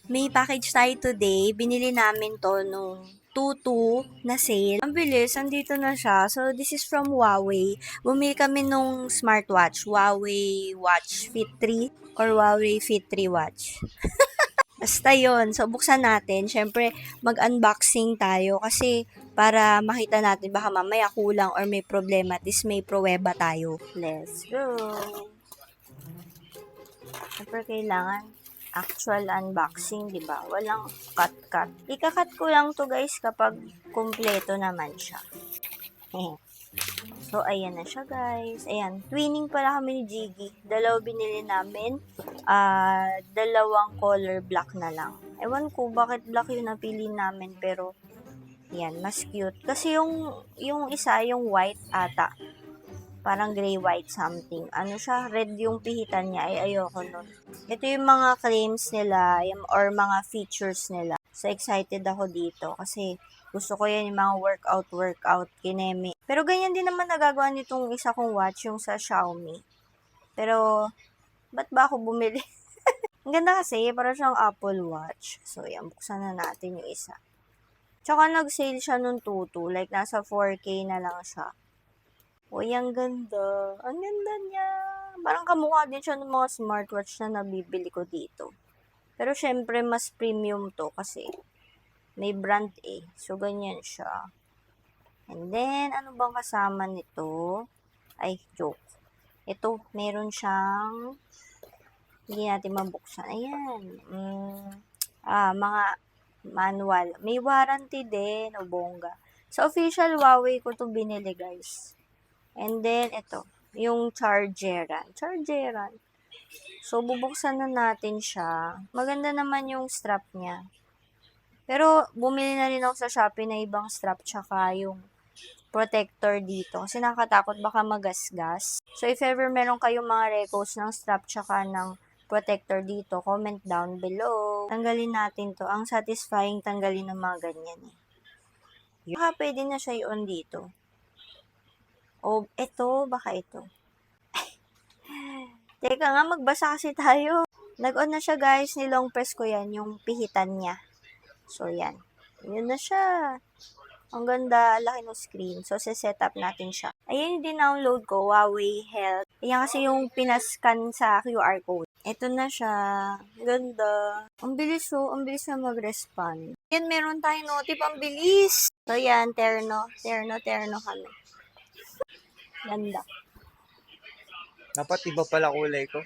May package tayo today. Binili namin to nung 2-2 na sale. Ang bilis, andito na siya. So, this is from Huawei. Bumili kami nung smartwatch. Huawei Watch Fit 3 or Huawei Fit 3 Watch. Basta yun. So, buksan natin. Siyempre, mag-unboxing tayo kasi para makita natin baka mamaya kulang or may problema at least may pruweba tayo. Let's go! Siyempre, kailangan actual unboxing, di ba? Walang cut-cut. Ika-cut ko lang to guys kapag kumpleto naman siya. So, ayan na siya guys. Ayan, twinning pala kami ni Jiggy. Dalawa binili namin. Dalawang color black na lang. Ewan ko bakit black yung napili namin pero yan, mas cute. Kasi yung isa, yung white ata. Parang gray-white something. Ano siya, red yung pihitan niya. Ay, ayoko nun. Ito yung mga claims nila or mga features nila. So, excited ako dito kasi gusto ko yan yung mga workout, kineme. Pero ganyan din naman nagagawa nitong isa kong watch, yung sa Xiaomi. Pero, ba't ba ako bumili? Ang ganda kasi, para siyang Apple Watch. So, yan, buksan na natin yung isa. Tsaka nag-sale siya nung 2-2. Like, nasa 4K na lang siya. Uy, ang ganda. Ang ganda niya. Parang kamukha din siya ng mga smartwatch na nabibili ko dito. Pero syempre, mas premium to kasi may brand eh. So, ganyan siya. And then, ano bang kasama nito? Ay, joke. Ito, meron siyang hindi natin mabuksan. Ayan. Mga manual. May warranty din. O bongga. Sa official Huawei ko to binili, guys. And then, ito, yung chargeran. So, bubuksan na natin siya. Maganda naman yung strap niya. Pero, bumili na rin ako sa Shopee na ibang strap tsaka yung protector dito. Kasi nakakatakot baka magasgas. So, if ever meron kayong mga recos ng strap tsaka ng protector dito, comment down below. Tanggalin natin to. Ang satisfying tanggalin ng mga ganyan eh. Baka pwede na siya i-on dito. O, baka ito. Teka nga, magbasa kasi tayo. Nag-on na siya guys, nilong press ko yan, yung pihitan niya. So, yan. Yun na siya. Ang ganda, laki ng screen. So, set up natin siya. Ayan yung din-download ko, Huawei Health. Ayan kasi yung pinascan sa QR code. Ito na siya. Ganda. Ang bilis ang bilis na mag-respond. Yan, meron tayong notif, ang bilis. So, yan, terno kami. Ganda. Dapat iba pala kulay ko.